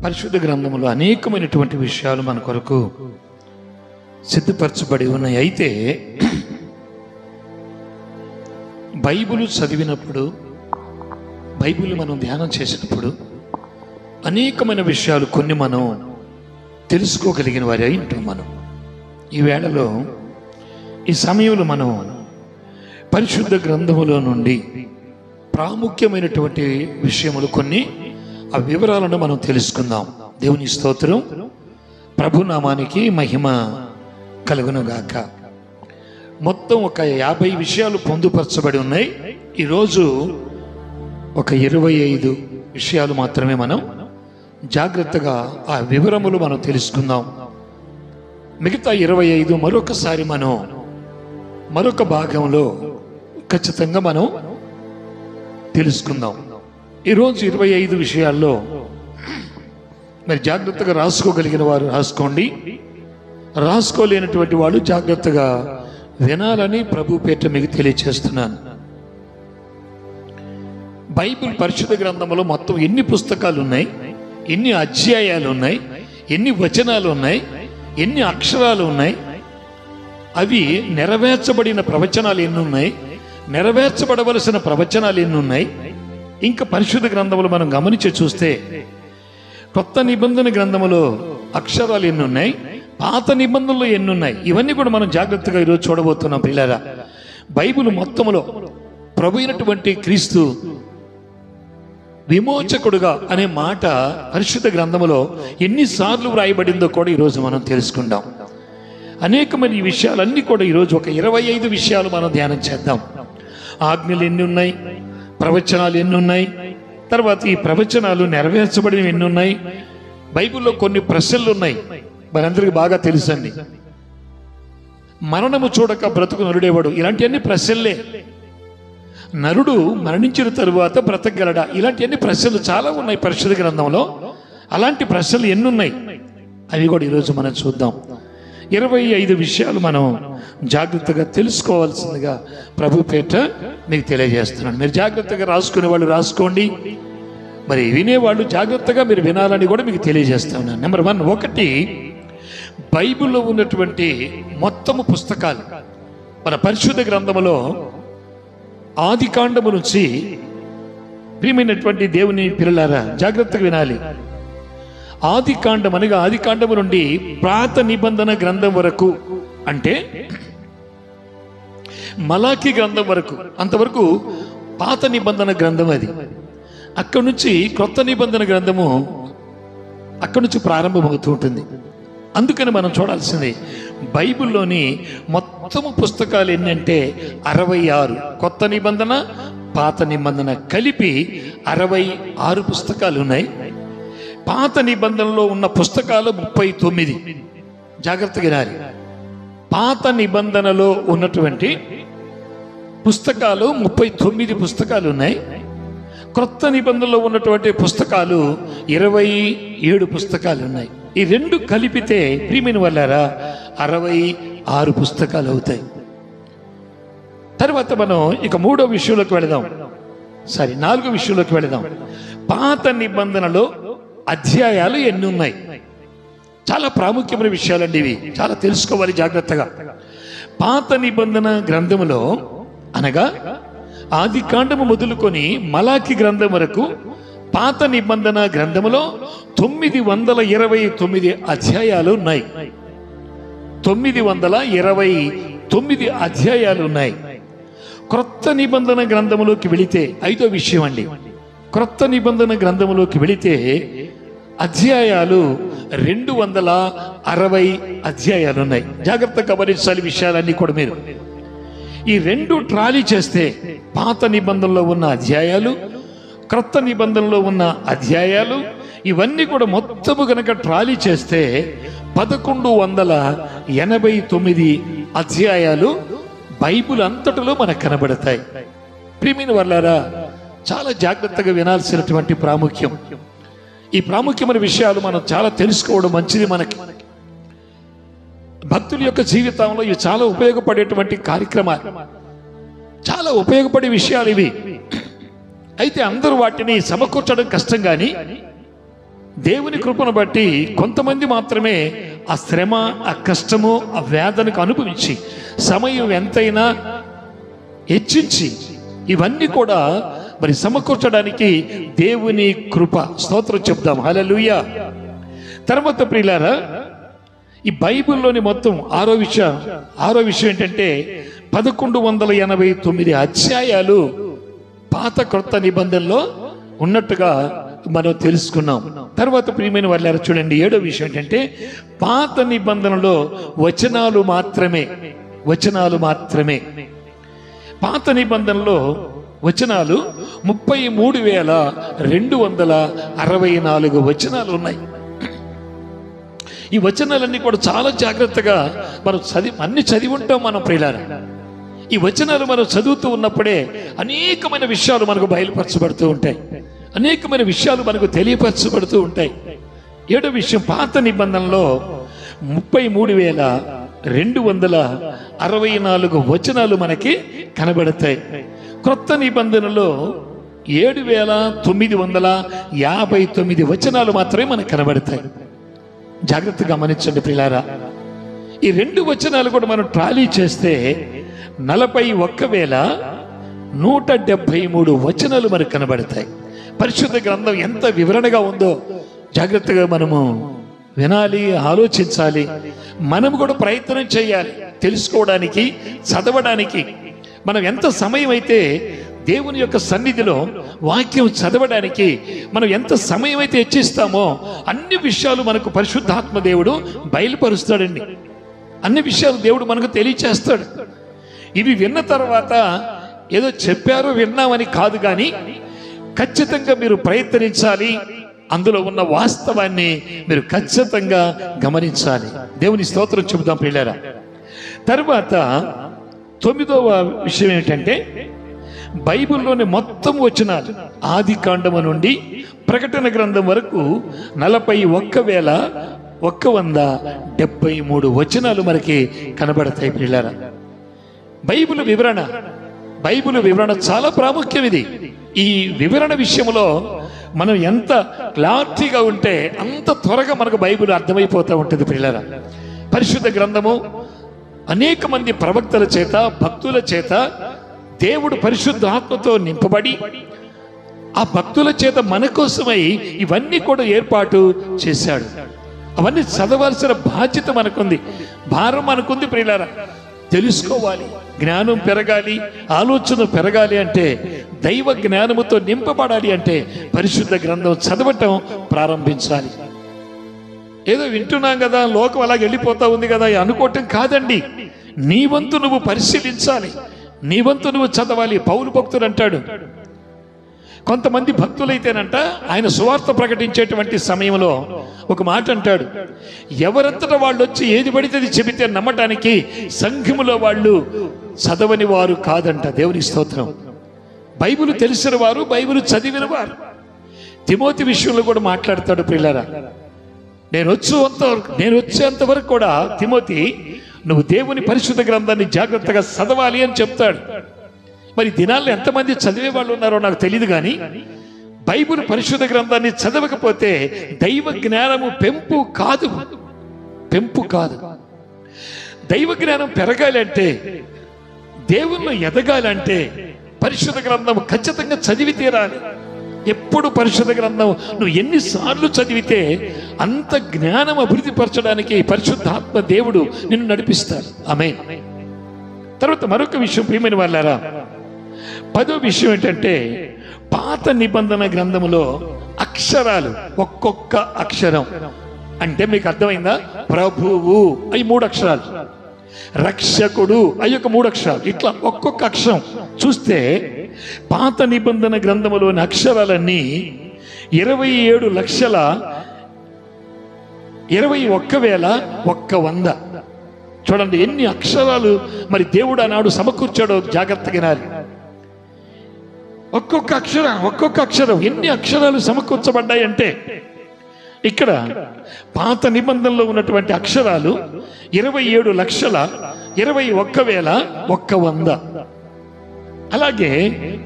పరిశుద్ధ గ్రంథములో అనేకమైనటువంటి విషయాలు మన కొరకు సిద్ధపరచబడి ఉన్నాయి. అయితే బైబిల్ చదివినప్పుడు, బైబిల్ మనం ధ్యానం చేసినప్పుడు అనేకమైన విషయాలు కొన్ని మనం తెలుసుకోగలిగిన వారి అయి ఉంటాం. మనం ఈ వేళలో, ఈ సమయంలో మనం పరిశుద్ధ గ్రంథములో నుండి ప్రాముఖ్యమైనటువంటి విషయములు కొన్ని, ఆ వివరాలను మనం తెలుసుకుందాం. దేవుని స్తోత్రం, ప్రభునామానికి మహిమ కలుగునుగాక. మొత్తం ఒక 50 విషయాలు పొందుపరచబడి ఉన్నాయి. ఈరోజు ఒక 25 విషయాలు మాత్రమే మనం జాగ్రత్తగా ఆ వివరములు మనం తెలుసుకుందాం. మిగతా 25 మరొకసారి మనం మరొక భాగంలో ఖచ్చితంగా మనం తెలుసుకుందాం. ఈరోజు 25 విషయాల్లో మరి జాగ్రత్తగా రాసుకోగలిగిన వారు రాసుకోండి, రాసుకోలేనటువంటి వాళ్ళు జాగ్రత్తగా వినాలని ప్రభు పేట మీకు తెలియచేస్తున్నాను. బైబిల్ పరిశుద్ధ గ్రంథంలో మొత్తం ఎన్ని పుస్తకాలు ఉన్నాయి, ఎన్ని అధ్యాయాలు ఉన్నాయి, ఎన్ని వచనాలు ఉన్నాయి, ఎన్ని అక్షరాలు ఉన్నాయి, అవి నెరవేర్చబడిన ప్రవచనాలు ఎన్ని ఉన్నాయి, నెరవేర్చబడవలసిన ప్రవచనాలు ఎన్ని ఉన్నాయి, ఇంకా పరిశుద్ధ గ్రంథములు మనం గమనించి చూస్తే కొత్త నిబంధన గ్రంథములో అక్షరాలు ఎన్ని ఉన్నాయి, పాత నిబంధనలు ఎన్ని ఉన్నాయి, ఇవన్నీ కూడా మనం జాగ్రత్తగా ఈరోజు చూడబోతున్నాం. పిల్లరా, బైబిల్ మొత్తములో ప్రభు అయినటువంటి క్రీస్తు విమోచకుడుగా అనే మాట పరిశుద్ధ గ్రంథములో ఎన్నిసార్లు వ్రాయబడిందో కూడా ఈరోజు మనం తెలుసుకుందాం. అనేకమైన ఈ విషయాలన్నీ కూడా ఈరోజు ఒక 25 విషయాలు మనం ధ్యానం చేద్దాం. ఆజ్ఞలు ఎన్ని ఉన్నాయి, ప్రవచనాలు ఎన్ని ఉన్నాయి, తర్వాత ఈ ప్రవచనాలు నెరవేర్చబడినవి ఎన్ని ఉన్నాయి. బైబిల్లో కొన్ని ప్రశ్నలు ఉన్నాయి, మనందరికీ బాగా తెలుసండి. మరణము చూడక బ్రతుకు నరుడేవాడు, ఇలాంటివన్నీ ప్రశ్నలే. నరుడు మరణించిన తరువాత బ్రతకగలడా, ఇలాంటివన్నీ ప్రశ్నలు చాలా ఉన్నాయి పరిశుద్ధ గ్రంథంలో. అలాంటి ప్రశ్నలు ఎన్ని ఉన్నాయి అవి కూడా ఈరోజు మనం చూద్దాం. 25 విషయాలు మనం జాగ్రత్తగా తెలుసుకోవాల్సిందిగా ప్రభు పేట మీకు తెలియజేస్తున్నాను. మీరు జాగ్రత్తగా రాసుకునే వాళ్ళు రాసుకోండి, మరి వినేవాళ్ళు జాగ్రత్తగా మీరు వినాలని కూడా మీకు తెలియజేస్తాను. నెంబర్ 1, 1 బైబిల్లో ఉన్నటువంటి మొత్తము పుస్తకాలు మన పరిశుద్ధ గ్రంథములో ఆది కాండము నుంచి, ప్రియమైనటువంటి దేవుని పిల్లలారా జాగ్రత్తగా వినాలి. ఆది కాండం అనగా ఆది కాండము నుండి పాత నిబంధన గ్రంథం వరకు, అంటే మలాకి గ్రంథం వరకు, అంతవరకు పాత నిబంధన గ్రంథం అది. అక్కడి నుంచి క్రొత్త నిబంధన గ్రంథము అక్కడి నుంచి ప్రారంభమవుతూ ఉంటుంది. అందుకని మనం చూడాల్సింది బైబిల్లోని మొత్తము పుస్తకాలు ఎన్నంటే 66. కొత్త నిబంధన పాత నిబంధన కలిపి 66 పుస్తకాలు ఉన్నాయి. పాత నిబంధనలో ఉన్న పుస్తకాలు 39. జాగ్రత్తగా వినాలి. పాత నిబంధనలో ఉన్నటువంటి పుస్తకాలు 39 పుస్తకాలు ఉన్నాయి. క్రొత్త నిబంధనలో ఉన్నటువంటి పుస్తకాలు 27 పుస్తకాలు ఉన్నాయి. ఈ రెండు కలిపితే ప్రియమైన వాళ్ళారా 66 పుస్తకాలు అవుతాయి. తర్వాత మనం ఇక 3వ విషయంలోకి వెళదాం. 4వ విషయంలోకి వెళదాం. పాత నిబంధనలో అధ్యాయాలు ఎన్ని ఉన్నాయి? చాలా ప్రాముఖ్యమైన విషయాలండి ఇవి, చాలా తెలుసుకోవాలి జాగ్రత్తగా. పాత నిబంధన గ్రంథములో అనగా ఆది కాండము మొదలుకొని మలాకి గ్రంథం వరకు పాత నిబంధన గ్రంథములో 929 అధ్యాయాలు ఉన్నాయి. 929 అధ్యాయాలు ఉన్నాయి. క్రొత్త నిబంధన గ్రంథములోకి వెళితే 5వ విషయం అండి. క్రొత్త నిబంధన గ్రంథములోకి వెళితే అధ్యాయాలు 260 అధ్యాయాలు ఉన్నాయి. జాగ్రత్తగా గమనించాలి విషయాలన్నీ కూడా. మీరు ఈ 2 ట్రాలీ చేస్తే పాత నిబంధనలో ఉన్న అధ్యాయాలు, క్రొత్త నిబంధనలో ఉన్న అధ్యాయాలు, ఇవన్నీ కూడా మొత్తము గనక ట్రాలీ చేస్తే 1189 అధ్యాయాలు బైబిల్ అంతటిలో మనకు కనబడతాయి. ప్రియమైన వాళ్ళారా, చాలా జాగ్రత్తగా వినాల్సినటువంటి ప్రాముఖ్యం. ఈ ప్రాముఖ్యమైన విషయాలు మనం చాలా తెలుసుకోవడం మంచిది. మనకి భక్తుల యొక్క జీవితంలో ఇవి చాలా ఉపయోగపడేటువంటి కార్యక్రమాలు, చాలా ఉపయోగపడే విషయాలు ఇవి. అయితే అందరూ వాటిని సమకూర్చడం కష్టం. కానీ దేవుని కృపను బట్టి కొంతమంది మాత్రమే ఆ శ్రమ, ఆ కష్టము, ఆ వేదనకు అనుభవించి సమయం ఎంతైనా హెచ్చించి ఇవన్నీ కూడా మరి సమకూర్చడానికి దేవుని కృప. స్తోత్రం చెప్దాం. హల్లెలూయా. తర్వాత ప్రియులారా, ఈ బైబిల్లోని మొత్తం ఆరో విషయం ఏంటంటే 1189 అధ్యాయాలు పాత క్రొత్త నిబంధనలో ఉన్నట్టుగా మనం తెలుసుకున్నాం. తర్వాత ప్రియమైన వాళ్ళారా చూడండి, 7వ విషయం ఏంటంటే పాత నిబంధనలో వచనాలు మాత్రమే. పాత నిబంధనలో వచనాలు 33,264 వచనాలు ఉన్నాయి. ఈ వచనాలన్నీ కూడా చాలా జాగ్రత్తగా మనం అన్ని చదివి ఉంటాం మనం ప్రియులారా. ఈ వచనాలు మనం చదువుతూ ఉన్నప్పుడే అనేకమైన విషయాలు మనకు బయలుపరచబడుతూ ఉంటాయి, అనేకమైన విషయాలు మనకు తెలియపరచబడుతూ ఉంటాయి. 7వ విషయం, పాత నిబంధనలో 33,264 వచనాలు మనకి కనబడతాయి. క్రొత్త నిబంధనలో 7,959 వచనాలు మాత్రమే మనకు కనబడతాయి. జాగ్రత్తగా గమనించండి ప్రియులారా. ఈ 2 వచనాలు కూడా మనం ట్రాలీ చేస్తే 41,173 వచనాలు మనకు కనబడతాయి. పరిశుద్ధ గ్రంథం ఎంత వివరణగా ఉందో జాగ్రత్తగా మనము వినాలి, ఆలోచించాలి. మనము కూడా ప్రయత్నం చేయాలి తెలుసుకోవడానికి, చదవడానికి. మనం ఎంత సమయం అయితే దేవుని యొక్క సన్నిధిలో వాక్యం చదవడానికి మనం ఎంత సమయం అయితే హెచ్చిస్తామో అన్ని విషయాలు మనకు పరిశుద్ధాత్మ దేవుడు బయలుపరుస్తాడండి. అన్ని విషయాలు దేవుడు మనకు తెలియచేస్తాడు. ఇవి విన్న తర్వాత ఏదో చెప్పారో విన్నామని కాదు, కానీ ఖచ్చితంగా మీరు ప్రయత్నించాలి. అందులో ఉన్న వాస్తవాన్ని మీరు ఖచ్చితంగా గమనించాలి. దేవుని స్తోత్రం చెబుదాం ప్రియులారా. తర్వాత 9వ విషయం ఏమిటంటే బైబిల్లోని మొత్తం వచనాలు ఆది కాండము నుండి ప్రకటన గ్రంథం వరకు 41,173 వచనాలు మనకి కనబడతాయి ప్రియులారా. బైబిల్ వివరణ చాలా ప్రాముఖ్యం. ఇది ఈ వివరణ విషయంలో మనం ఎంత క్లారిటీగా ఉంటే అంత త్వరగా మనకు బైబిల్ అర్థమైపోతూ ఉంటుంది ప్రియులారా. పరిశుద్ధ గ్రంథము అనేక మంది ప్రవక్తల చేత, భక్తుల చేత దేవుడు పరిశుద్ధ ఆత్మతో నింపబడి ఆ భక్తుల చేత మన కోసమై ఇవన్నీ కూడా ఏర్పాటు చేశాడు. అవన్నీ చదవాల్సిన బాధ్యత మనకుంది, భారం మనకుంది ప్రియులారా. తెలుసుకోవాలి, జ్ఞానం పెరగాలి, ఆలోచన పెరగాలి అంటే, దైవ జ్ఞానముతో నింపబడాలి అంటే పరిశుద్ధ గ్రంథం చదవటం ప్రారంభించాలి. ఏదో వింటున్నాం కదా, లోకం అలాగ వెళ్ళిపోతా ఉంది కదా అనుకోవటం కాదండి. నీ వంతు నువ్వు పరిశీలించాలి, నీ వంతు నువ్వు చదవాలి. పౌలు భక్తుడు అంటాడు, కొంతమంది భక్తులైతేనంట ఆయన సువార్త ప్రకటించేటువంటి సమయంలో ఒక మాట అంటాడు, ఎవరంతటా వాళ్ళు వచ్చి ఏది పడితే అది చెబితే నమ్మటానికి సంఘములో వాళ్ళు చదవని వారు కాదంట. దేవుని స్తోత్రం. బైబిల్ తెలిసిన వారు, బైబిల్ చదివిన వారు. తిమోతి విషయంలో కూడా మాట్లాడతాడు ప్రియులారా. నేను వచ్చేంత వరకు కూడా తిమోతి, నువ్వు దేవుని పరిశుద్ధ గ్రంథాన్ని జాగ్రత్తగా చదవాలి అని చెప్తాడు. మరి దినాల్లో ఎంతమంది చదివే వాళ్ళు ఉన్నారో నాకు తెలియదు, కానీ బైబిల్ పరిశుద్ధ గ్రంథాన్ని చదవకపోతే దైవ జ్ఞానము పెంపు కాదు. దైవ జ్ఞానం పెరగాలంటే, దేవుళ్ళు ఎదగాలంటే పరిశుద్ధ గ్రంథం ఖచ్చితంగా చదివి తీరాలి. ఎప్పుడు పరిశుద్ధ గ్రంథం నువ్వు ఎన్నిసార్లు చదివితే అంత జ్ఞానం అభివృద్ధి పరచడానికి పరిశుద్ధాత్మ దేవుడు నిన్ను నడిపిస్తాడు. ఆమేన్. తర్వాత మరొక విషయం ప్రియమైన వాళ్ళారా, 10వ విషయం ఏంటంటే పాత నిబంధన గ్రంథములో అక్షరాలు, ఒక్కొక్క అక్షరం అంటే మీకు అర్థమైందా? ప్రభువు అవి 3 అక్షరాలు, రక్షకుడు అవి ఒక 3 అక్షరాలు. ఇట్లా ఒక్కొక్క అక్షరం చూస్తే పాత నిబంధన గ్రంథములోని అక్షరాలన్నీ 27,21,100. చూడండి ఎన్ని అక్షరాలు మరి దేవుడు ఆనాడు సమకూర్చాడో జాగ్రత్తగా వినాలి. ఒక్కొక్క అక్షరం ఎన్ని అక్షరాలు సమకూర్చబడ్డాయంటే, ఇక్కడ పాత నిబంధనలో ఉన్నటువంటి అక్షరాలు 27,21,100. అలాగే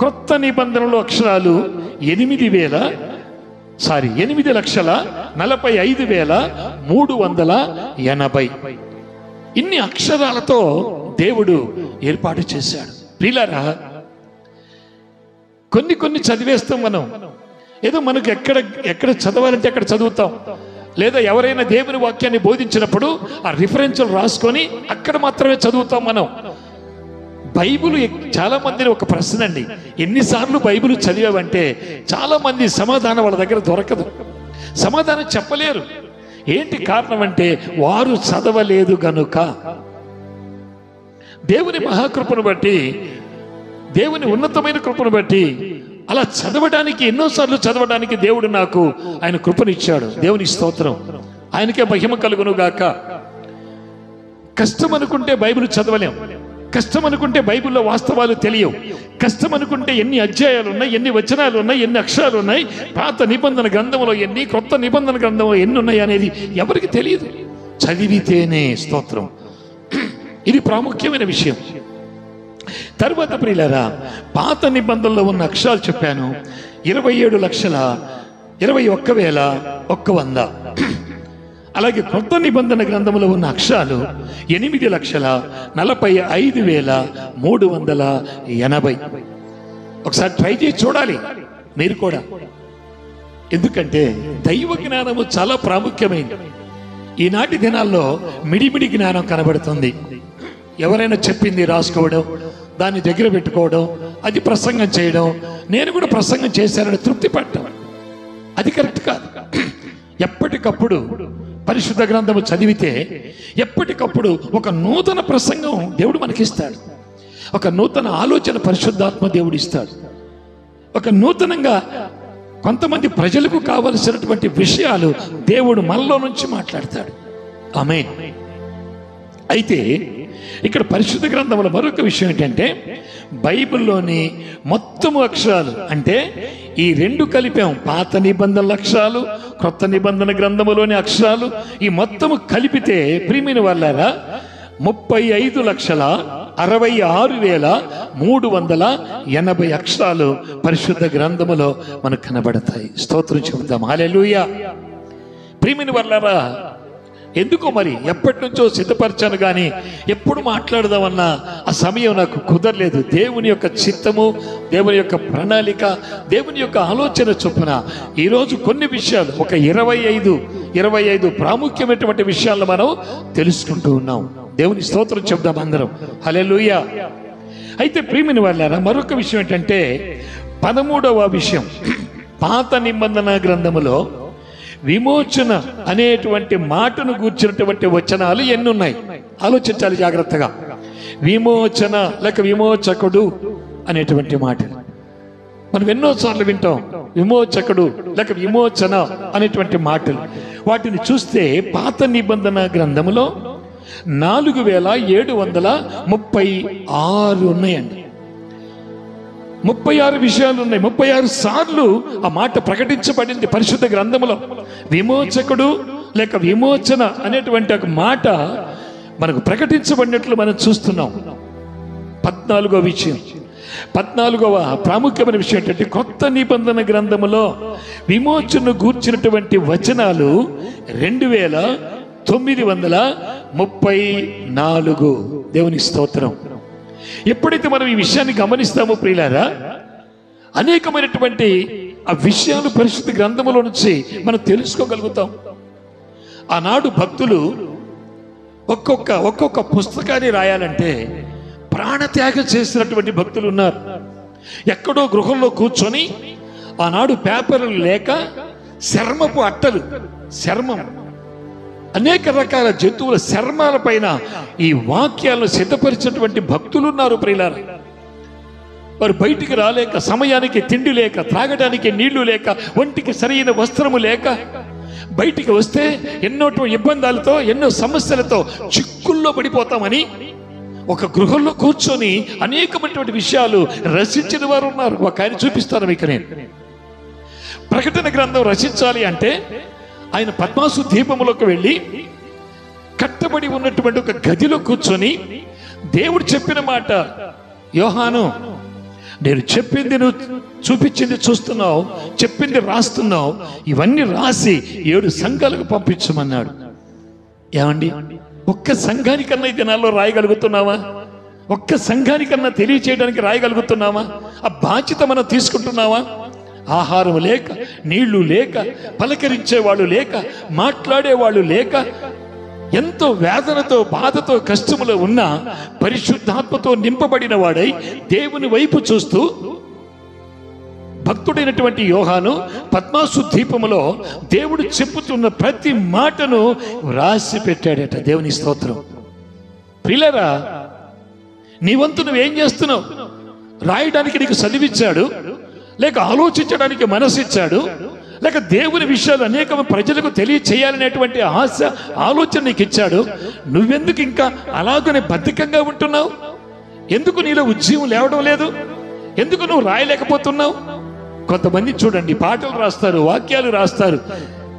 క్రొత్త నిబంధనలో అక్షరాలు 8,000 8,45,380 ఇన్ని అక్షరాలతో దేవుడు ఏర్పాటు చేశాడు. ప్రియులారా, కొన్ని చదివేస్తాం మనం. ఏదో మనకు ఎక్కడ చదవాలంటే అక్కడ చదువుతాం. లేదా ఎవరైనా దేవుని వాక్యాన్ని బోధించినప్పుడు ఆ రిఫరెన్సులు రాసుకొని అక్కడ మాత్రమే చదువుతాం మనం. బైబిల్ చాలా మందిని ఒక ప్రశ్న అండి, ఎన్నిసార్లు బైబిల్ చదివావంటే చాలా మంది సమాధానం వాళ్ళ దగ్గర దొరకదు, సమాధానం చెప్పలేరు. ఏంటి కారణం అంటే వారు చదవలేదు గనుక. దేవుని మహాకృపను బట్టి, దేవుని ఉన్నతమైన కృపను బట్టి అలా చదవడానికి, ఎన్నోసార్లు చదవడానికి దేవుడు నాకు ఆయన కృపనిచ్చాడు. దేవుని స్తోత్రం, ఆయనకే మహిమ కలుగును గాక. కష్టం అనుకుంటే బైబిల్ చదవలేం, కష్టం అనుకుంటే బైబిల్లో వాస్తవాలు తెలియవు, కష్టం అనుకుంటే ఎన్ని అధ్యాయాలు ఉన్నాయి, ఎన్ని వచనాలు ఉన్నాయి, ఎన్ని అక్షరాలు ఉన్నాయి, పాత నిబంధన గ్రంథంలో ఎన్ని, కొత్త నిబంధన గ్రంథంలో ఎన్ని ఉన్నాయి అనేది ఎవరికి తెలియదు. చదివితేనే. స్తోత్రం, ఇది ప్రాముఖ్యమైన విషయం. తర్వాత ప్రియులారా, పాత నిబంధనలో ఉన్న అక్షరాలు చెప్పాను 27,21,100. అలాగే కొత్త నిబంధన గ్రంథంలో ఉన్న అక్షరాలు 8,45,380. ఒకసారి ట్రై చేసి చూడాలి మీరు కూడా, ఎందుకంటే దైవ జ్ఞానము చాలా ప్రాముఖ్యమైనది. ఈనాటి దినాల్లో మిడిమిడి జ్ఞానం కనబడుతుంది. ఎవరైనా చెప్పింది రాసుకోవడం, దాన్ని దగ్గర పెట్టుకోవడం, అది ప్రసంగం చేయడం, నేను కూడా ప్రసంగం చేశానని తృప్తి పడటం, అది కరెక్ట్ కాదు. ఎప్పటికప్పుడు పరిశుద్ధ గ్రంథము చదివితే ఎప్పటికప్పుడు ఒక నూతన ప్రసంగం దేవుడు మనకిస్తాడు, ఒక నూతన ఆలోచన పరిశుద్ధాత్మ దేవుడు ఇస్తాడు, ఒక నూతనంగా కొంతమంది ప్రజలకు కావలసినటువంటి విషయాలు దేవుడు మనలో నుంచి మాట్లాడతాడు. ఆమేన్. అయితే ఇక్కడ పరిశుద్ధ గ్రంథంలో మరొక విషయం ఏంటంటే, బైబిల్లోని మొత్తము అక్షరాలు, అంటే ఈ రెండు కలిపాం, పాత నిబంధనల అక్షరాలు, కొత్త నిబంధన గ్రంథములోని అక్షరాలు, ఈ మొత్తము కలిపితే ప్రియమైన వాళ్ళారా 35,66,380 అక్షరాలు పరిశుద్ధ గ్రంథములో మనకు కనబడతాయి. స్తోత్రం చెబుతాం. హల్లెలూయా. ప్రియమైన వాళ్ళారా, ఎందుకో మరి ఎప్పటి నుంచో సిద్ధపరిచాను, కానీ ఎప్పుడు మాట్లాడదామన్నా ఆ సమయం నాకు కుదరలేదు. దేవుని యొక్క చిత్తము, దేవుని యొక్క ప్రణాళిక, దేవుని యొక్క ఆలోచన చొప్పున ఈరోజు కొన్ని విషయాలు, ఒక 25 ప్రాముఖ్యమైనటువంటి విషయాలను మనం తెలుసుకుంటూ ఉన్నాం. దేవుని స్తోత్రం చెప్దాం అందరం. హల్లెలూయా. అయితే ప్రియమైన వాళ్ళారా, మరొక విషయం ఏంటంటే 13వ విషయం, పాత నిబంధన గ్రంథములో విమోచన అనేటువంటి మాటను గూర్చినటువంటి వచనాలు ఎన్ని ఉన్నాయి ఆలోచించాలి జాగ్రత్తగా. విమోచన లేక విమోచకుడు అనేటువంటి మాట మనం ఎన్నోసార్లు వింటాం. విమోచకుడు లేక విమోచన అనేటువంటి మాటలు, వాటిని చూస్తే పాత నిబంధన గ్రంథములో 4,736 ఉన్నాయండి. 36 విషయాలు ఉన్నాయి. 36 సార్లు ఆ మాట ప్రకటించబడింది పరిశుద్ధ గ్రంథములో. విమోచకుడు లేక విమోచన అనేటువంటి ఒక మాట మనకు ప్రకటించబడినట్లు మనం చూస్తున్నాం. 14వ విషయం, 14వ ప్రాముఖ్యమైన విషయం ఏంటంటే, కొత్త నిబంధన గ్రంథములో విమోచనను గూర్చినటువంటి వచనాలు 2,934. దేవుని స్తోత్రం. ఎప్పుడైతే మనం ఈ విషయాన్ని గమనిస్తామో ప్రియులారా, అనేకమైనటువంటి ఆ విషయాలు పరిశుద్ధ గ్రంథములో నుంచి మనం తెలుసుకోగలుగుతాం. ఆనాడు భక్తులు ఒక్కొక్క పుస్తకాన్ని రాయాలంటే ప్రాణత్యాగం చేసినటువంటి భక్తులు ఉన్నారు. ఎక్కడో గృహంలో కూర్చొని ఆనాడు పేపర్లు లేక చర్మపు అట్టలు, చర్మం, అనేక రకాల జంతువుల చర్మాల పైన ఈ వాక్యాలను సిద్ధపరిచినటువంటి భక్తులు ఉన్నారు ప్రియులారా. వారు బయటికి రాలేక, సమయానికి తిండి లేక, త్రాగడానికి నీళ్లు లేక, ఒంటికి సరైన వస్త్రము లేక, బయటికి వస్తే ఎన్నో ఇబ్బందులతో, ఎన్నో సమస్యలతో చిక్కుల్లో పడిపోతామని ఒక గృహంలో కూర్చొని అనేకమైనటువంటి విషయాలు రచించిన వారు ఉన్నారు. ఒక ఆయన చూపిస్తాను మీకు నేను. ప్రకటన గ్రంథం రచించాలి అంటే ఆయన పద్మాసు దీపములోకి వెళ్ళి కట్టబడి ఉన్నటువంటి ఒక గదిలో కూర్చొని దేవుడు చెప్పిన మాట, యోహాను నేను చెప్పింది నువ్వు చూపించింది చూస్తున్నావు, చెప్పింది రాస్తున్నావు, ఇవన్నీ రాసి 7 సంఘాలకు పంపించమన్నాడు. ఏమండి, ఒక్క సంఘానికన్నా ఈ దినాల్లో రాయగలుగుతున్నావా? ఒక్క సంఘానికన్నా తెలియచేయడానికి రాయగలుగుతున్నావా? ఆ బాధ్యత మనం తీసుకుంటున్నావా? ఆహారం లేక, నీళ్లు లేక, పలకరించేవాళ్ళు లేక, మాట్లాడేవాళ్ళు లేక, ఎంతో వేదనతో, బాధతో, కష్టములో ఉన్న పరిశుద్ధాత్మతో నింపబడిన వాడై దేవుని వైపు చూస్తూ భక్తుడైనటువంటి యోహాను పద్మాసు ద్వీపములో దేవుడు చెప్పుతున్న ప్రతి మాటను రాసి పెట్టాడట. దేవుని స్తోత్రం. ప్రియులారా, నీ వంతు నువ్వేం చేస్తున్నావు? రాయడానికి నీకు చదివిచ్చాడు, లేక ఆలోచించడానికి మనసిచ్చాడు, లేక దేవుని విషయాలు అనేక ప్రజలకు తెలియచేయాలనేటువంటి ఆశ, ఆలోచన నీకు ఇచ్చాడు. నువ్వెందుకు ఇంకా అలాగనే బద్ధకంగా ఉంటున్నావు? ఎందుకు నీలో ఉద్యమం లేవడం లేదు? ఎందుకు నువ్వు రాయలేకపోతున్నావు? కొంతమంది చూడండి, పాటలు రాస్తారు, వాక్యాలు రాస్తారు,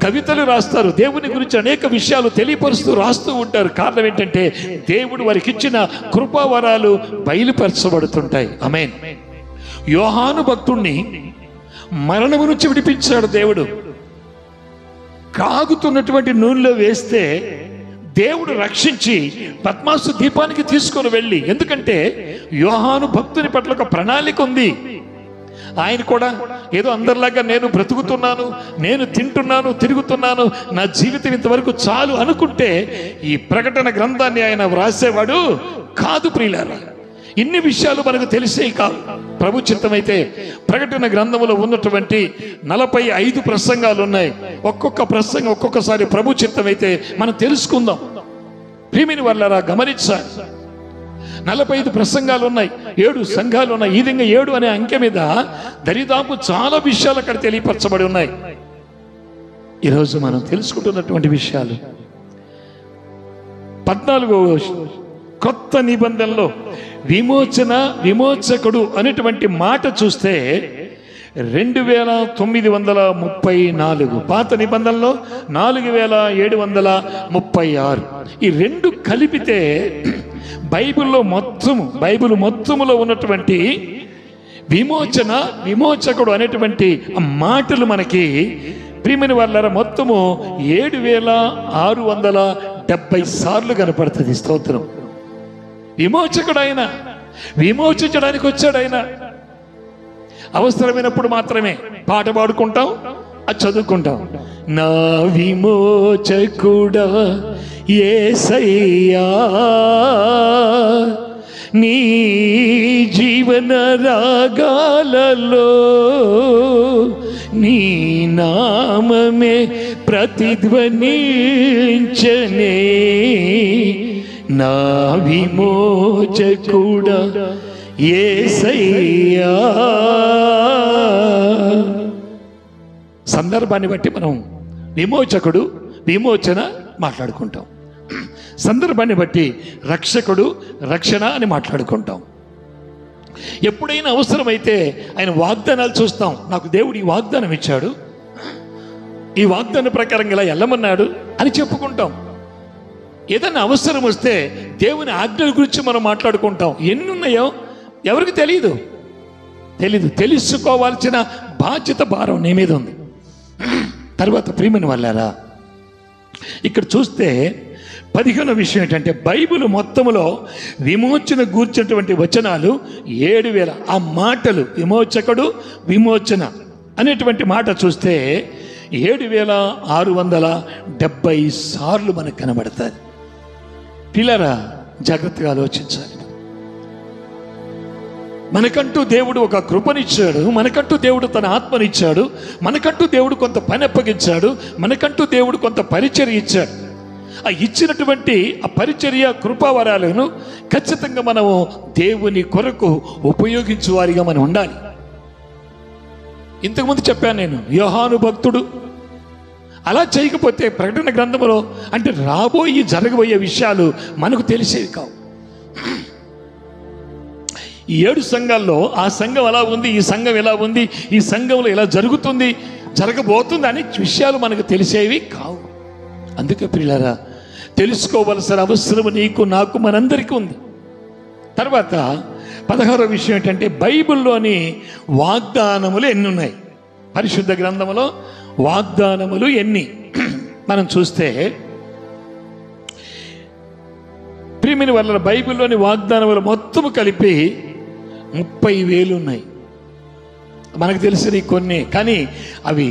కవితలు రాస్తారు, దేవుని గురించి అనేక విషయాలు తెలియపరుస్తూ రాస్తూ ఉంటారు. కారణం ఏంటంటే దేవుడు వారికి ఇచ్చిన కృపావరాలు బయలుపరచబడుతుంటాయి. ఆమేన్. యోహాను భక్తుణ్ణి మరణము నుంచి విడిపించాడు దేవుడు. కాగుతున్నటువంటి నూనెలో వేస్తే దేవుడు రక్షించి పద్మాసు ద్వీపానికి తీసుకొని వెళ్ళి, ఎందుకంటే యోహాను భక్తుని పట్ల ఒక ప్రణాళిక ఉంది. ఆయన కూడా ఏదో అందరిలాగా నేను బ్రతుకుతున్నాను, నేను తింటున్నాను, తిరుగుతున్నాను, నా జీవితం ఇంతవరకు చాలు అనుకుంటే ఈ ప్రకటన గ్రంథాన్ని ఆయన వ్రాసేవాడు కాదు. ప్రియులారా, ఇన్ని విషయాలు మనకు తెలిసే కాదు. ప్రభు చిత్తమైతే ప్రకటన గ్రంథంలో ఉన్నటువంటి 45 ప్రసంగాలు ఉన్నాయి. ఒక్కొక్క ప్రసంగం ఒక్కొక్కసారి ప్రభు చిత్తమైతే మనం తెలుసుకుందాం. ప్రియమైన వాళ్ళారా, గమనించాలి, 45 ప్రసంగాలు ఉన్నాయి, 7 సంఘాలు ఉన్నాయి. ఈ విధంగా 7 అనే అంకె మీద దరిదాపు చాలా విషయాలు అక్కడ తెలియపరచబడి ఉన్నాయి. ఈరోజు మనం తెలుసుకుంటున్నటువంటి విషయాలు 14వ కొత్త నిబంధనలో విమోచకుడు అనేటువంటి మాట చూస్తే 2934, పాత నిబంధనలో 4736. ఈ 2 కలిపితే బైబిల్ మొత్తములో ఉన్నటువంటి విమోచకుడు అనేటువంటి మాటలు మనకి ప్రియమైన వాళ్ళ మొత్తము 7670 సార్లు కనపడుతుంది. స్తోత్రం. విమోచకుడు ఆయన, విమోచించడానికి వచ్చాడు ఆయన. అవసరమైనప్పుడు మాత్రమే పాట పాడుకుంటాం, అది చదువుకుంటాం. నా విమోచకుడా యేసయ్యా, నీ జీవన రాగాలలో నీ నామమే ప్రతిధ్వనించనే, నా విమోచకుడా యేసయ్యా. సందర్భాన్ని బట్టి మనం విమోచకుడు, విమోచన మాట్లాడుకుంటాం. సందర్భాన్ని బట్టి రక్షకుడు, రక్షణ అని మాట్లాడుకుంటాం. ఎప్పుడైనా అవసరమైతే ఆయన వాగ్దానాలు చూస్తాం. నాకు దేవుడు ఈ వాగ్దానం ఇచ్చాడు, ఈ వాగ్దాన ప్రకారం ఇలా వెళ్ళమన్నాడు అని చెప్పుకుంటాం. ఏదైనా అవసరం వస్తే దేవుని ఆజ్ఞల గురించి మనం మాట్లాడుకుంటాం. ఎన్ని ఉన్నాయో ఎవరికి తెలియదు. తెలుసుకోవాల్సిన బాధ్యత, భారం నీ మీద ఉంది. తర్వాత ప్రియమైన వాళ్ళారా, ఇక్కడ చూస్తే 15వ విషయం ఏంటంటే బైబిల్ మొత్తములో విమోచన గూర్చినటువంటి వచనాలు 7000. ఆ మాటలు విమోచకుడు, విమోచన అనేటువంటి మాట చూస్తే 7670 సార్లు మనకు కనబడతాయి. పిల్లరా, జాగ్రత్తగా ఆలోచించాలి. మనకంటూ దేవుడు ఒక కృపనిచ్చాడు, మనకంటూ దేవుడు తన ఆత్మనిచ్చాడు, మనకంటూ దేవుడు కొంత పని అప్పగించాడు, మనకంటూ దేవుడు కొంత పరిచర్య ఇచ్చాడు. ఆ ఇచ్చినటువంటి ఆ పరిచర్య కృపావరాలను ఖచ్చితంగా మనము దేవుని కొరకు ఉపయోగించే వారిగా మనం ఉండాలి. ఇంతకుముందు చెప్పాను నేను, యోహాను భక్తుడు అలా చేయకపోతే ప్రకటన గ్రంథంలో అంటే జరగబోయే విషయాలు మనకు తెలిసేవి కావు. ఈ 7 సంఘాల్లో ఆ సంఘం ఎలా ఉంది, ఈ సంఘం ఎలా ఉంది, ఈ సంఘంలో ఎలా జరుగుతుంది, జరగబోతుంది అనే విషయాలు మనకు తెలిసేవి కావు. అందుకే ప్రియులారా, తెలుసుకోవలసిన అవసరం నీకు, నాకు, మనందరికీ ఉంది. తర్వాత 16వ విషయం ఏంటంటే బైబిల్లోని వాగ్దానములు ఎన్ని ఉన్నాయి? పరిశుద్ధ గ్రంథములో వాగ్దానములు ఎన్ని మనం చూస్తే ప్రియమైన వాళ్ళ బైబిల్లోని వాగ్దానములు మొత్తము కలిపి 30,000 ఉన్నాయి. మనకు తెలిసిన కొన్ని, కానీ అవి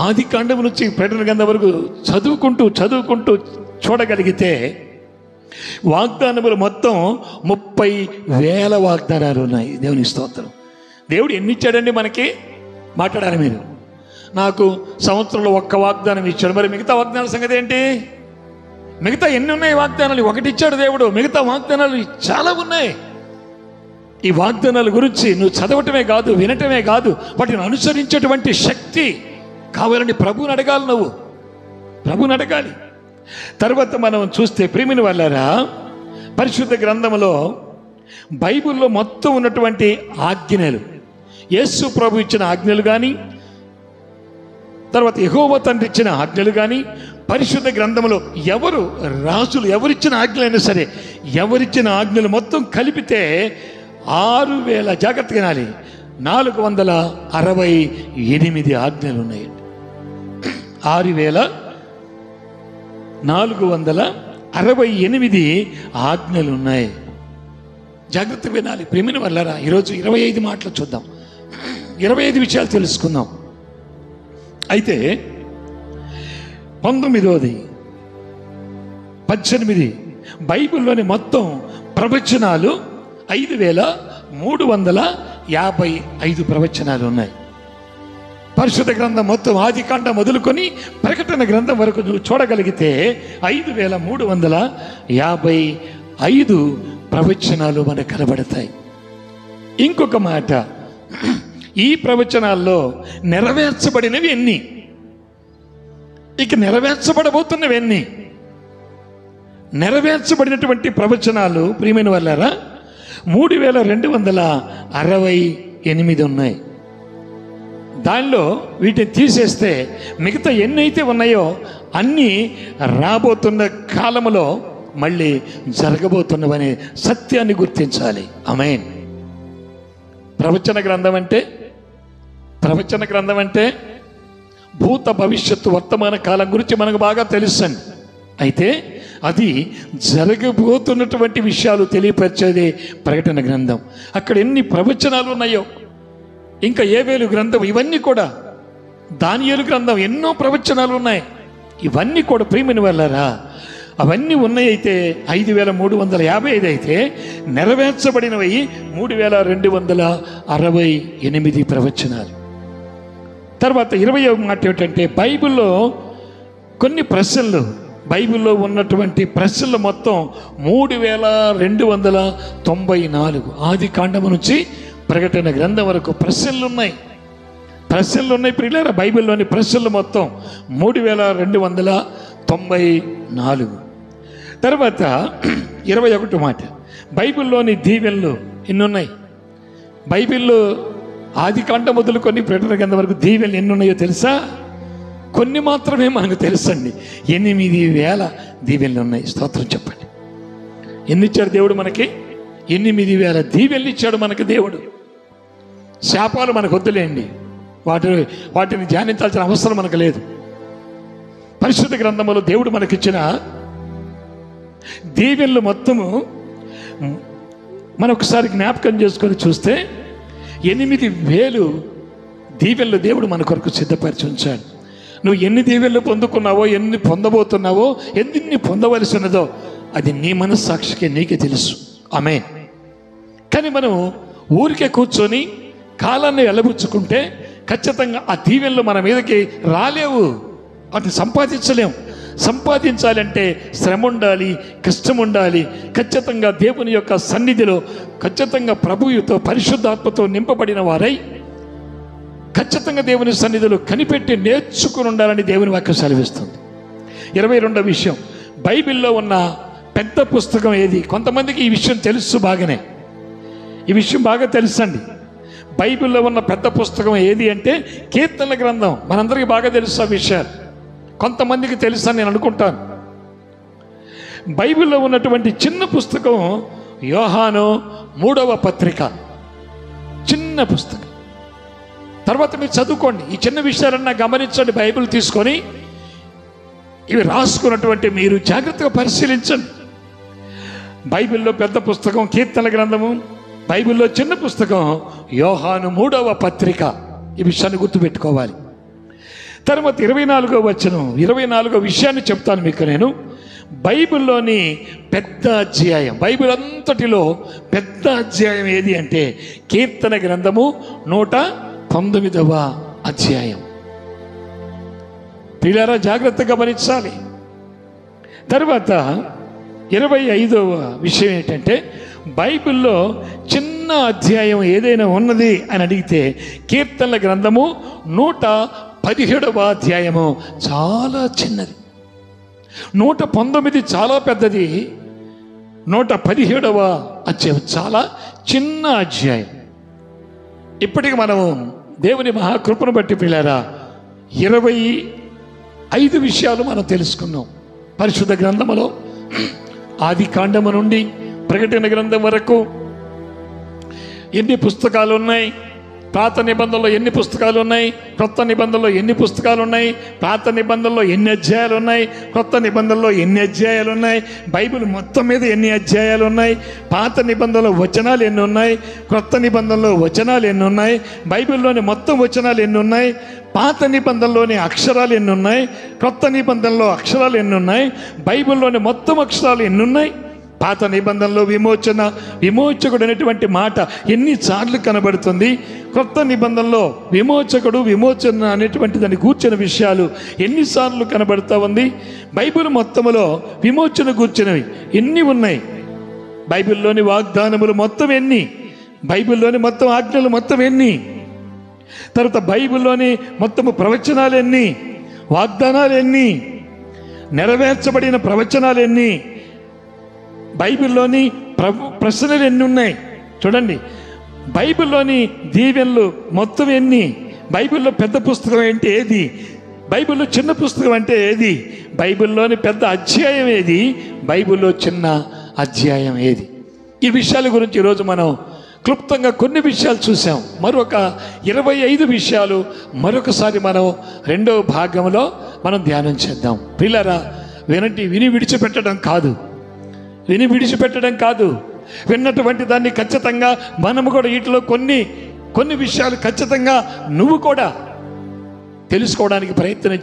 ఆది కాండం నుంచి ప్రకటన గ్రంథం వరకు చదువుకుంటూ చూడగలిగితే వాగ్దానములు మొత్తం 30,000 వాగ్దానాలు ఉన్నాయి. దేవుని స్తోత్రం. దేవుడు ఎన్ని ఇచ్చాడండి మనకి? మాట్లాడాలి మీరు. నాకు సంవత్సరంలో ఒక్క వాగ్దానం ఇచ్చాడు, మరి మిగతా వాగ్దానాల సంగతి ఏంటి? మిగతా ఎన్ని ఉన్నాయి వాగ్దానాలు? ఒకటి ఇచ్చాడు దేవుడు, మిగతా వాగ్దానాలు చాలా ఉన్నాయి. ఈ వాగ్దానాల గురించి నువ్వు చదవటమే కాదు, వినటమే కాదు, వాటిని అనుసరించేటువంటి శక్తి కావాలని ప్రభువుని అడగాలి. నువ్వు ప్రభువుని అడగాలి. తర్వాత మనం చూస్తే ప్రియమైన వాళ్ళారా, పరిశుద్ధ గ్రంథంలో బైబిల్లో మొత్తం ఉన్నటువంటి ఆజ్ఞలు, యేసు ప్రభు ఇచ్చిన ఆజ్ఞలు కానీ, తర్వాత యెహోవా తండ్రి ఇచ్చిన ఆజ్ఞలు కానీ, పరిశుద్ధ గ్రంథంలో రాజులు ఎవరిచ్చిన ఆజ్ఞలైనా సరే, ఎవరిచ్చిన ఆజ్ఞలు మొత్తం కలిపితే 6,000, జాగ్రత్తగా వినాలి, 468 ఆజ్ఞలు ఉన్నాయండి. 6,468 ఆజ్ఞలు ఉన్నాయి. జాగ్రత్తగా వినాలి ప్రియమైన వాళ్ళారా. ఈరోజు 25 మాటలు చూద్దాం, 25 విషయాలు తెలుసుకుందాం. అయితే 19వ 18 బైబిల్లోని మొత్తం ప్రవచనాలు 5,355 ప్రవచనాలు ఉన్నాయి. పరిశుద్ధ గ్రంథం మొత్తం ఆది కాండం మొదలుకొని ప్రకటన గ్రంథం వరకు చూడగలిగితే 5,355 ప్రవచనాలు మనకు కనబడతాయి. ఇంకొక మాట, ఈ ప్రవచనాల్లో నెరవేర్చబడినవి ఎన్ని? ఇక నెరవేర్చబడబోతున్నవి ఎన్ని? నెరవేర్చబడినటువంటి ప్రవచనాలు ప్రియమైన వాళ్ళారా 3,268 ఉన్నాయి. దానిలో వీటిని తీసేస్తే మిగతా ఎన్నైతే ఉన్నాయో అన్నీ రాబోతున్న కాలంలో మళ్ళీ జరగబోతున్నవనే సత్యాన్ని గుర్తించాలి. ఆమేన్. ప్రవచన గ్రంథం అంటే భూత భవిష్యత్తు వర్తమాన కాలం గురించి మనకు బాగా తెలుసండి. అయితే అది జరగబోతున్నటువంటి విషయాలు తెలియపరిచేదే ప్రకటన గ్రంథం. అక్కడ ఎన్ని ప్రవచనాలు ఉన్నాయో, ఇంకా ఏవేలు గ్రంథం, ఇవన్నీ కూడా, దానియేలు గ్రంథం, ఎన్నో ప్రవచనాలు ఉన్నాయి. ఇవన్నీ కూడా ప్రియమైన వాళ్ళారా అవన్నీ ఉన్నాయి. అయితే 5,355 అయితే నెరవేర్చబడినవి 3,268 ప్రవచనాలు. తర్వాత 20వ మాట ఏమిటంటే బైబిల్లో కొన్ని ప్రశ్నలు, బైబిల్లో ఉన్నటువంటి ప్రశ్నలు మొత్తం 3,294 ఆది కాండము నుంచి ప్రకటన గ్రంథం వరకు ప్రశ్నలు ఉన్నాయి. ప్రియులారా, బైబిల్లోని ప్రశ్నలు మొత్తం 3,294. తర్వాత 21 మాట, బైబిల్లోని దీవెనలు ఎన్ని ఉన్నాయి? బైబిల్లో ఆది కాండం మొదలుకొని ప్రకటన గ్రంథం వరకు దీవెనలు ఎన్ని ఉన్నాయో తెలుసా? కొన్ని మాత్రమే మనకు తెలుసండి. 8,000 దీవెనలు ఉన్నాయి. స్తోత్రం చెప్పండి. ఎన్ని ఇచ్చాడు దేవుడు మనకి? 8,000 దీవెనలు ఇచ్చాడు మనకు దేవుడు. శాపాలు మనకు వద్దులేండి, వాటిని ధ్యానించాల్సిన అవసరం మనకు లేదు. పరిశుద్ధ గ్రంథంలో దేవుడు మనకిచ్చిన దీవెనలు మొత్తము మనొకసారి జ్ఞాపకం చేసుకొని చూస్తే 8,000 దీవెనలు దేవుడు మన కొరకు సిద్ధపరిచి ఉంచాడు. నువ్వు ఎన్ని దీవెనలు పొందుకున్నావో, ఎన్ని పొందబోతున్నావో, ఎన్ని పొందవలసి ఉన్నదో అది నీ మనస్సాక్షికే నీకే తెలుసు. ఆమేన్. కానీ మనం ఊరికే కూర్చొని కాలాన్ని వెలబుచ్చుకుంటే ఖచ్చితంగా ఆ దీవెనలు మన మీదకి రాలేవు, వాటిని సంపాదించలేము. సంపాదించాలంటే శ్రమ ఉండాలి, కష్టం ఉండాలి. ఖచ్చితంగా దేవుని యొక్క సన్నిధిలో ఖచ్చితంగా ప్రభువుతో పరిశుద్ధాత్మతో నింపబడిన వారై ఖచ్చితంగా దేవుని సన్నిధిలో కనిపెట్టి నేర్చుకుని ఉండాలని దేవుని వాక్యం సెలవిస్తుంది. 22వ విషయం, బైబిల్లో ఉన్న పెద్ద పుస్తకం ఏది? కొంతమందికి ఈ విషయం తెలుసు, బాగానే ఈ విషయం బాగా తెలుసండి. బైబిల్లో ఉన్న పెద్ద పుస్తకం ఏది అంటే కీర్తనల గ్రంథం. మనందరికీ బాగా తెలుసు ఆ విషయాలు, కొంతమందికి తెలుసు అని నేను అనుకుంటాను. బైబిల్లో ఉన్నటువంటి చిన్న పుస్తకం యోహాను, 3వ పత్రిక, చిన్న పుస్తకం. తర్వాత మీరు చదువుకోండి. ఈ చిన్న విషయాలన్నా గమనించండి. బైబిల్ తీసుకొని ఇవి రాసుకున్నటువంటి మీరు జాగ్రత్తగా పరిశీలించండి. బైబిల్లో పెద్ద పుస్తకం కీర్తనల గ్రంథము, బైబిల్లో చిన్న పుస్తకం యోహాను 3వ పత్రిక. ఈ విషయాన్ని గుర్తుపెట్టుకోవాలి. తర్వాత 24వ వచనం, 24వ విషయాన్ని చెప్తాను మీకు నేను. బైబిల్లోని పెద్ద అధ్యాయం, బైబిల్ అంతటిలో పెద్ద అధ్యాయం ఏది అంటే కీర్తన గ్రంథము 119వ అధ్యాయం. పిల్లరా జాగ్రత్తగా గమనించాలి. తర్వాత 25వ విషయం ఏంటంటే బైబిల్లో చిన్న అధ్యాయం ఏదైనా ఉన్నది అని అడిగితే కీర్తనల గ్రంథము 117వ అధ్యాయము చాలా చిన్నది. 119 చాలా పెద్దది, 117వ అధ్యాయం చాలా చిన్న అధ్యాయం. ఇప్పటికి మనము దేవుని మహాకృపను బట్టి పిల్లారా 25 విషయాలు మనం తెలుసుకున్నాం. పరిశుద్ధ గ్రంథములో ఆది కాండము నుండి ప్రకటన గ్రంథం వరకు ఎన్ని పుస్తకాలు ఉన్నాయి, పాత నిబంధనలో ఎన్ని పుస్తకాలు ఉన్నాయి, కొత్త నిబంధనలో ఎన్ని పుస్తకాలు ఉన్నాయి, పాత నిబంధనలో ఎన్ని అధ్యాయాలు ఉన్నాయి, కొత్త నిబంధనలో ఎన్ని అధ్యాయాలు ఉన్నాయి, బైబిల్ మొత్తం మీద ఎన్ని అధ్యాయాలు ఉన్నాయి, పాత నిబంధనలో వచనాలు ఎన్ని ఉన్నాయి, కొత్త నిబంధనలో వచనాలు ఎన్ని ఉన్నాయి, బైబిల్లోని మొత్తం వచనాలు ఎన్ని ఉన్నాయి, పాత నిబంధనలోని అక్షరాలు ఎన్ని ఉన్నాయి, కొత్త నిబంధనలో అక్షరాలు ఎన్ని ఉన్నాయి, బైబిల్లోని మొత్తం అక్షరాలు ఎన్ని ఉన్నాయి, పాత నిబంధనలో విమోచకుడు అనేటువంటి మాట ఎన్నిసార్లు కనబడుతుంది, కొత్త నిబంధనలో విమోచన అనేటువంటి దాన్ని కూర్చున్న విషయాలు ఎన్నిసార్లు కనబడుతూ ఉంది, బైబిల్ మొత్తములో విమోచన కూర్చున్నవి ఎన్ని ఉన్నాయి, బైబిల్లోని వాగ్దానములు మొత్తం ఎన్ని, బైబిల్లోని మొత్తం ఆజ్ఞలు మొత్తం ఎన్ని, తర్వాత బైబిల్లోని మొత్తము ప్రవచనాలు ఎన్ని, వాగ్దానాలు ఎన్ని, నెరవేర్చబడిన ప్రవచనాలు ఎన్ని, బైబిల్లోని ప్రశ్నలు ఎన్ని ఉన్నాయి చూడండి, బైబిల్లోని దీవెనలు మొత్తం ఎన్ని, బైబిల్లో పెద్ద పుస్తకం అంటే ఏది, బైబిల్లో చిన్న పుస్తకం అంటే ఏది, బైబిల్లోని పెద్ద అధ్యాయం ఏది, బైబిల్లో చిన్న అధ్యాయం ఏది. ఈ విషయాల గురించి ఈరోజు మనం క్లుప్తంగా కొన్ని విషయాలు చూసాం. మరొక 25 విషయాలు మరొకసారి మనం 2వ భాగంలో మనం ధ్యానం చేద్దాం. పిల్లరా విని విడిచిపెట్టడం కాదు, విన్నటువంటి దాన్ని ఖచ్చితంగా మనము కూడా వీటిలో కొన్ని విషయాలు ఖచ్చితంగా నువ్వు కూడా తెలుసుకోవడానికి ప్రయత్నం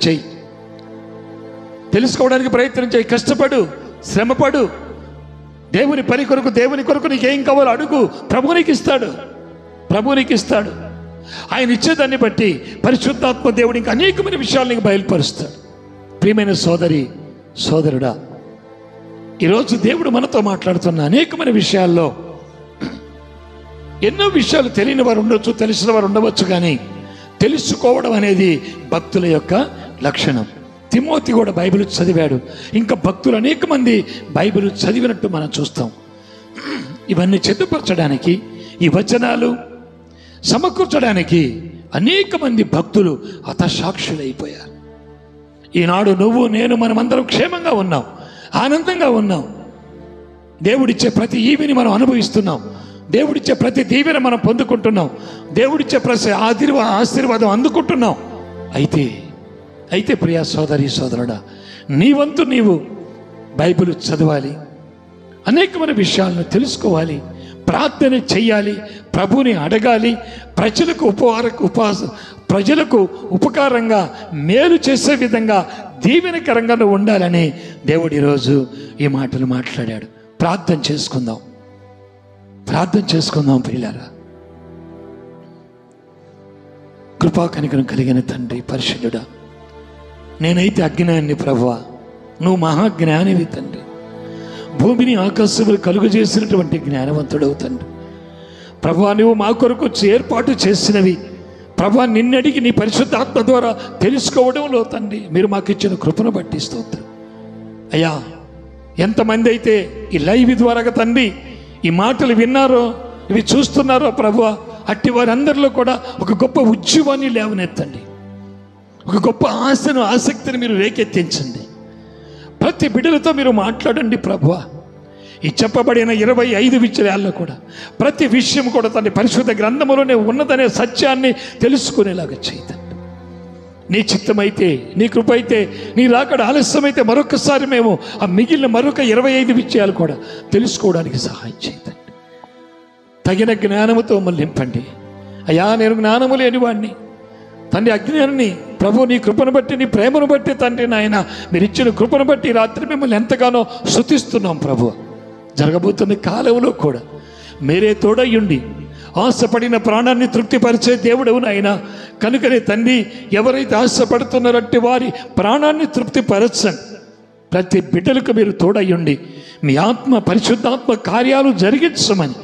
చేయి, కష్టపడు, శ్రమపడు, దేవుని పని కొరకు, దేవుని కొరకు నీకేం కావాలో అడుగు, ప్రభువు నీకు ఇస్తాడు. ఆయన ఇచ్చేదాన్ని బట్టి పరిశుద్ధాత్మ దేవుడు ఇంకా అనేకమైన విషయాలు నీకు బయలుపరుస్తాడు. ప్రియమైన సోదరి సోదరుడా, ఈరోజు దేవుడు మనతో మాట్లాడుతున్న అనేకమైన విషయాల్లో ఎన్నో విషయాలు తెలియని వారు ఉండొచ్చు, తెలిసిన వారు ఉండవచ్చు, కానీ తెలుసుకోవడం అనేది భక్తుల యొక్క లక్షణం. తిమోతి కూడా బైబిల్ చదివాడు, ఇంకా భక్తులు అనేక మంది బైబిల్ చదివినట్టు మనం చూస్తాం. ఇవన్నీ సిద్ధపరచడానికి, ఈ వచనాలు సమకూర్చడానికి అనేక మంది భక్తులు హతసాక్షులైపోయారు. ఈనాడు నువ్వు నేను మనమందరం క్షేమంగా ఉన్నాం, ఆనందంగా ఉన్నాం. దేవుడిచ్చే ప్రతి ఈవిని మనం అనుభవిస్తున్నాం, దేవుడిచ్చే ప్రతి దీవెన మనం పొందుకుంటున్నాం, దేవుడిచ్చే ప్రతి ఆశీర్వాదం అందుకుంటున్నాం. అయితే ప్రియా సోదరి సోదరుడా, నీ వంతు నీవు బైబిల్ చదవాలి, అనేకమైన విషయాలను తెలుసుకోవాలి, ప్రార్థన చెయ్యాలి, ప్రభుని అడగాలి, ప్రజలకు ఉపకారంగా మేలు చేసే విధంగా దీవెనకరంగా ఉండాలని దేవుడు ఈరోజు ఈ మాటలు మాట్లాడాడు. ప్రార్థన చేసుకుందాం ప్రియులారా. కృపా కనికరం కలిగిన తండ్రి పరిశుద్ధుడా, నేనైతే అజ్ఞాని ప్రభువా, నువ్వు మహాజ్ఞానివి తండ్రి, భూమిని ఆకాశములు కలుగు చేసినటువంటి జ్ఞానవంతుడవు తండ్రి. ప్రభువా, నువ్వు మా కొరకు ఏర్పాటు చేసినవి ప్రభువా, నిన్నడిగి నీ పరిశుద్ధాత్మ ద్వారా తెలుసుకోవడంలో తండ్రి మీరు మాకు ఇచ్చిన కృపను బట్టి స్తోత్రం. అయ్యా, ఎంతమంది అయితే ఈ లైవ్ ద్వారాగా తండ్రి ఈ మాటలు విన్నారో, ఇవి చూస్తున్నారో ప్రభువా, అట్టి వారందరిలో కూడా ఒక గొప్ప ఉద్యమాన్ని లేవనెత్తండి, ఒక గొప్ప ఆసక్తిని మీరు రేకెత్తించండి. ప్రతి బిడ్డలతో మీరు మాట్లాడండి ప్రభువా. ఈ చెప్పబడిన 25 విషయాల్లో కూడా ప్రతి విషయం కూడా తన పరిశుద్ధ గ్రంథములోనే ఉన్నదనే సత్యాన్ని తెలుసుకునేలాగా చేయదండి. నీ చిత్తమైతే, నీ కృప అయితే, నీ రాకడ ఆలస్యమైతే మరొకసారి మేము ఆ మిగిలిన మరొక 25 విషయాలు కూడా తెలుసుకోవడానికి సహాయం చేయదండి. తగిన జ్ఞానముతో మమ్మల్ని నింపండి. అయ్యా, నేను జ్ఞానము లేనివాడిని తండ్రి. అజ్ఞానాన్ని ప్రభు నీ కృపను బట్టి, నీ ప్రేమను బట్టి తండ్రి నాయన, మీరు ఇచ్చిన కృపను బట్టి రాత్రి మిమ్మల్ని ఎంతగానో స్తుతిస్తున్నాం ప్రభు. జరగబోతున్న కాలంలో కూడా మీరే తోడయ్యుండి ఆశపడిన ప్రాణాన్ని తృప్తిపరిచే దేవుడవు నాయన. కనుకనే తండ్రి, ఎవరైతే ఆశపడుతున్నారంటే వారి ప్రాణాన్ని తృప్తిపరచండి. ప్రతి బిడ్డలకు మీరు తోడయ్యుండి మీ ఆత్మ, పరిశుద్ధాత్మ కార్యాలు జరిగించమని,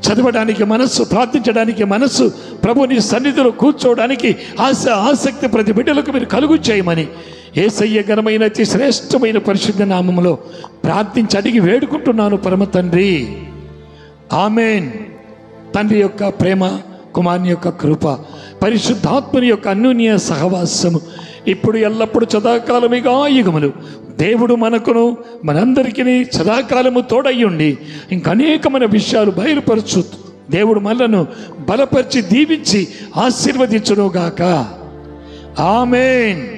చదవడానికి మనస్సు, ప్రార్థించడానికి మనస్సు, ప్రభుని సన్నిధిలో కూర్చోవడానికి ఆసక్తి ప్రతి బిడ్డలకు మీరు కలుగు చేయమని యేసయ్య ఘనమైన అతి శ్రేష్టమైన పరిశుద్ధ నామములో ప్రార్థించి అడిగి వేడుకుంటున్నాను పరమ తండ్రి. ఆమెన్. తండ్రి యొక్క ప్రేమ, కుమారుని యొక్క కృప, పరిశుద్ధాత్మని యొక్క అన్యోన్య సహవాసము ఇప్పుడు ఎల్లప్పుడు సదాకాలముగా యుగములు దేవుడు మనకును మనందరికీ సదాకాలము తోడయ్యుండి ఇంకనేకమైన విషయాలు బయలుపరచు దేవుడు మనలను బలపరిచి దీవించి ఆశీర్వదించునుగాక. ఆమెన్.